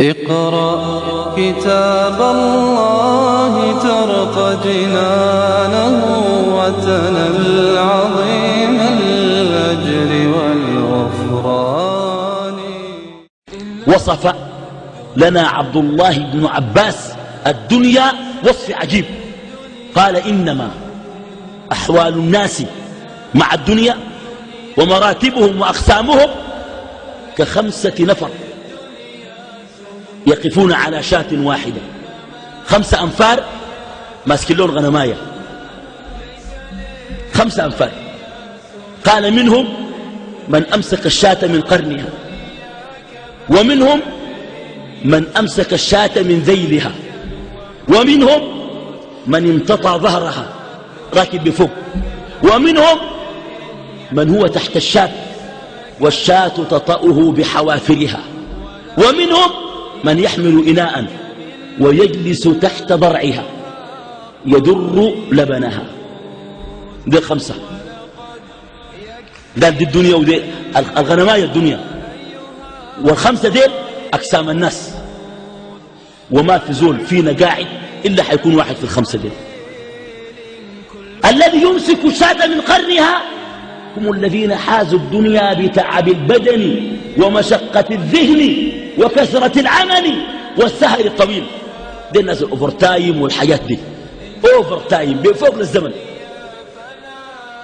اقرأ كتاب الله ترق جنانه وتنل عظيم الأجر والغفران. وصف لنا عبد الله بن عباس الدنيا وصف عجيب. قال إنما أحوال الناس مع الدنيا ومراتبهم وأقسامهم كخمسة نفر يقفون على شاة واحدة، 5 أنفار ماسكين لهم غنماية، 5 أنفار. قال منهم من أمسك الشاة من قرنها، ومنهم من أمسك الشاة من ذيلها، ومنهم من امتطى ظهرها راكب بفوق، ومنهم من هو تحت الشاة والشاة تطأه بحوافرها، ومنهم من يحمل إناء ويجلس تحت ضرعها يدر لبنها. دي 5. قال دي الدنيا ودي الغنماية الدنيا، وال5 ديل أقسام الناس، وما في زول فينا قاعد إلا حيكون واحد في ال5 ديل. الذي يمسك الشاة من قرنها هم الذين حازوا الدنيا بتعب البدن ومشقة الذهن وكثرة العمل والسهر الطويل. دي الناس الأوفر تايم والحياة دي أوفر تايم بفوق للزمن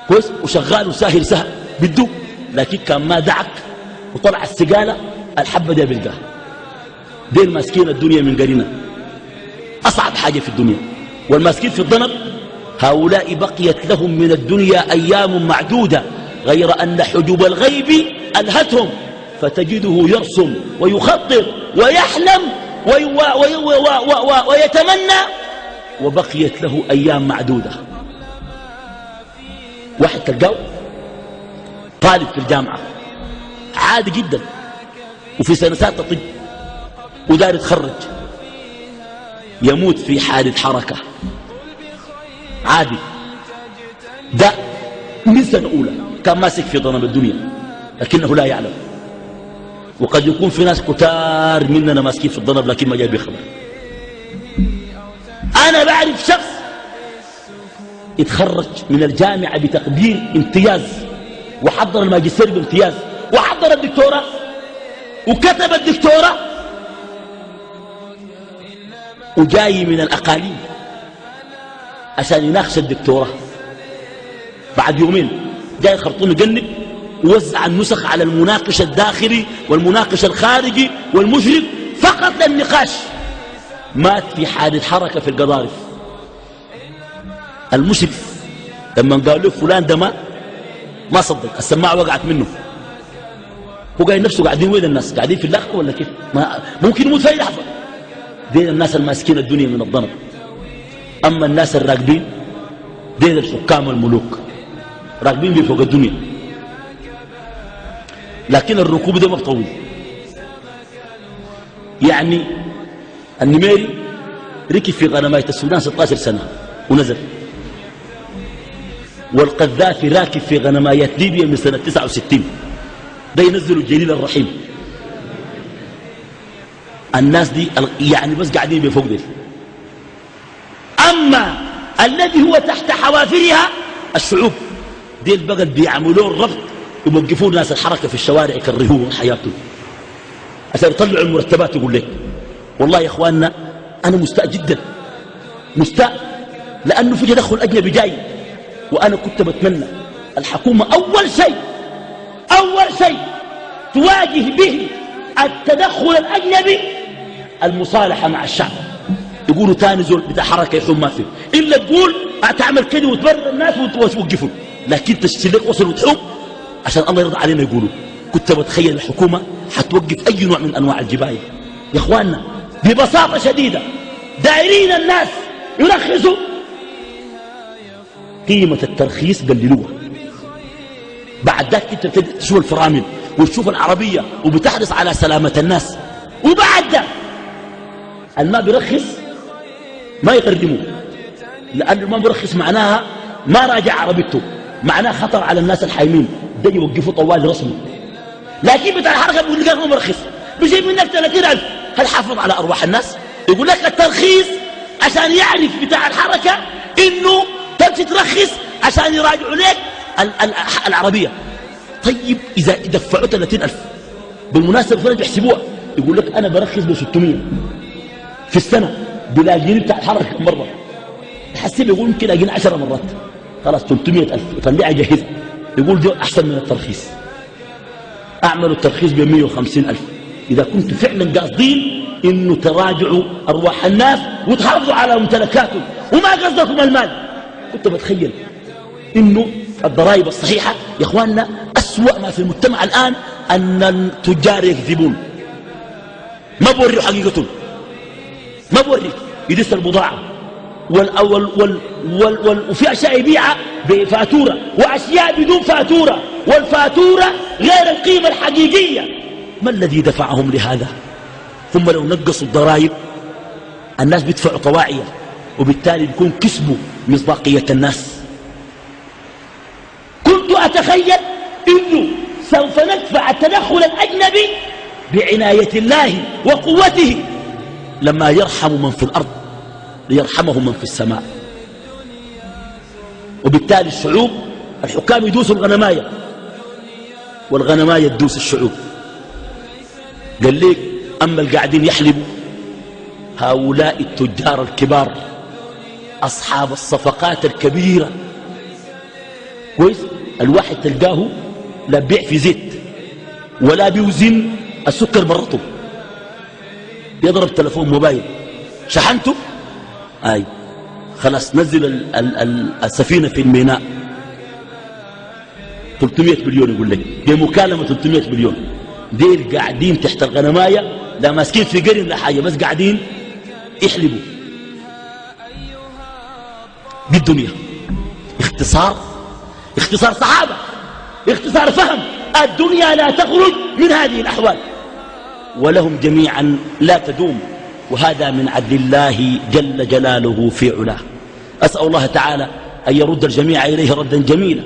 كويس، وشغال وساهر سهر بالدوب، لكن كان ما دعك وطلع السقالة الحبة دي بلقاها. دي الماسكين الدنيا من قرينة، أصعب حاجة في الدنيا. والماسكين في الضنب هؤلاء بقيت لهم من الدنيا أيام معدودة، غير أن حجب الغيب ألهتهم، فتجده يرسم ويخطط ويحلم ويتمنى، وبقيت له أيام معدودة. واحد تلقاه طالب في الجامعة عادي جدا وفي سنسات طب ودار يتخرج، يموت في حادث حركة عادي. ده من سنة أولى كان ماسك في ضنب الدنيا لكنه لا يعلم. وقد يكون في ناس كتار مننا ماسكين في الضنب لكن ما جاي بخبر. أنا بعرف شخص يتخرج من الجامعة بتقدير امتياز، وحضر الماجستير بامتياز، وحضر الدكتوراه، وكتب الدكتوراه، وجاي من الأقاليم عشان يناقش الدكتوراه. بعد يومين جاي الخرطوم يجنب ووزع النسخ على المناقش الداخلي والمناقش الخارجي والمشرف فقط للنقاش. مات في حادث حركة في القضارف. المشرف لما قال له فلان ده ما صدق، السماعة وقعت منه. هو قايل نفسه قاعدين وين الناس؟ قاعدين في اللحظة ولا كيف؟ ممكن يموت في أي لحظة. دين الناس الماسكين الدنيا من الضنب. أما الناس الراكبين دين الحكام الملوك راكبين بفوق الدنيا، لكن الركوب ده ما بطول. يعني النميري ركب في غنماية السودان 16 سنة ونزل، والقذافي راكب في غنماية ليبيا من سنة 69. ده ينزلوا الجليل الرحيم. الناس دي يعني بس قاعدين بفوق دي. أما الذي هو تحت حوافرها الشعوب دي البقل بيعملون ربط، يوقفون ناس الحركة في الشوارع يكرهوهم حياتهم عشان يطلعوا المرتبات. يقول لك والله يا إخواننا أنا مستاء جدا، مستاء، لأنه في تدخل أجنبي جاي. وأنا كنت بتمنى الحكومة أول شيء تواجه به التدخل الأجنبي المصالحة مع الشعب. يقولوا تاني زول بتاع حركة يحوم ما فيه إلا تقول تعمل كده وتبرر الناس وتوقفوا، لكن تشتري لك وصل وتحوم عشان الله يرضى علينا. يقولوا كنت بتخيل الحكومة حتوقف أي نوع من أنواع الجباية. يا إخواننا ببساطة شديدة دايرين الناس يرخصوا، قيمة الترخيص قللوها. بعد ذلك انت تشوف الفرامل وتشوف العربية وبتحرص على سلامة الناس. وبعد ذلك الماء بيرخص ما يقدموه، لأنه ما بيرخص معناها ما راجع عربيته، معناه خطر على الناس الحايمين، ده يوقفوا طوال رسمي. لكن بتاع الحركة بيقول لك ما مرخص، بيجيب منك 30,000 هل حافظ على أرواح الناس؟ يقول لك الترخيص عشان يعرف بتاع الحركة إنه تمشي ترخص عشان يراجعوا لك العربية. طيب إذا دفعوا 30,000 بالمناسبة فلان بيحسبوها، يقول لك أنا برخص ب 600 في السنة بلاقيني بتاع الحركة مرة، يحسب يقول يمكن ألاقيني 10 مرات، خلاص 300,000 يطلع جهزها، يقول ده أحسن من الترخيص. أعملوا الترخيص ب 150,000 إذا كنتوا فعلا قاصدين إنه تراجعوا أرواح الناس وتحافظوا على ممتلكاتهم وما قصدكم المال. كنت بتخيل إنه الضرائب الصحيحة يا إخواننا أسوأ ما في المجتمع الآن أن التجار يكذبون، ما بوريوا حقيقتهم، ما بوري يدس البضاعة وفي أشياء يبيعها بفاتورة وأشياء بدون فاتورة، والفاتورة غير القيمة الحقيقية. ما الذي دفعهم لهذا؟ ثم لو نقصوا الضرائب الناس بيدفعوا طواعية، وبالتالي بيكون كسبوا مصداقية الناس. كنت أتخيل إنه سوف ندفع التدخل الأجنبي بعناية الله وقوته لما يرحم من في الأرض ليرحمه من في السماء. وبالتالي الشعوب الحكام يدوسوا الغنماية والغنماية تدوس الشعوب. قال ليك أما القاعدين يحلبوا هؤلاء التجار الكبار أصحاب الصفقات الكبيرة، كويس، الواحد تلقاه لا بيع في زيت ولا بيوزن السكر برطه، يضرب تلفون موبايل شحنته خلاص نزل السفينة في الميناء 300 مليون يقول لك بمكالمة 300 مليون. ديل قاعدين تحت الغنماية لا ماسكين في قرن لا حاجة، بس قاعدين يحلبوا بالدنيا. اختصار صحابة، اختصار فهم. الدنيا لا تخرج من هذه الأحوال ولهم جميعا لا تدوم، وهذا من عدل الله جل جلاله في علاه. أسأل الله تعالى أن يرد الجميع إليه ردا جميلا.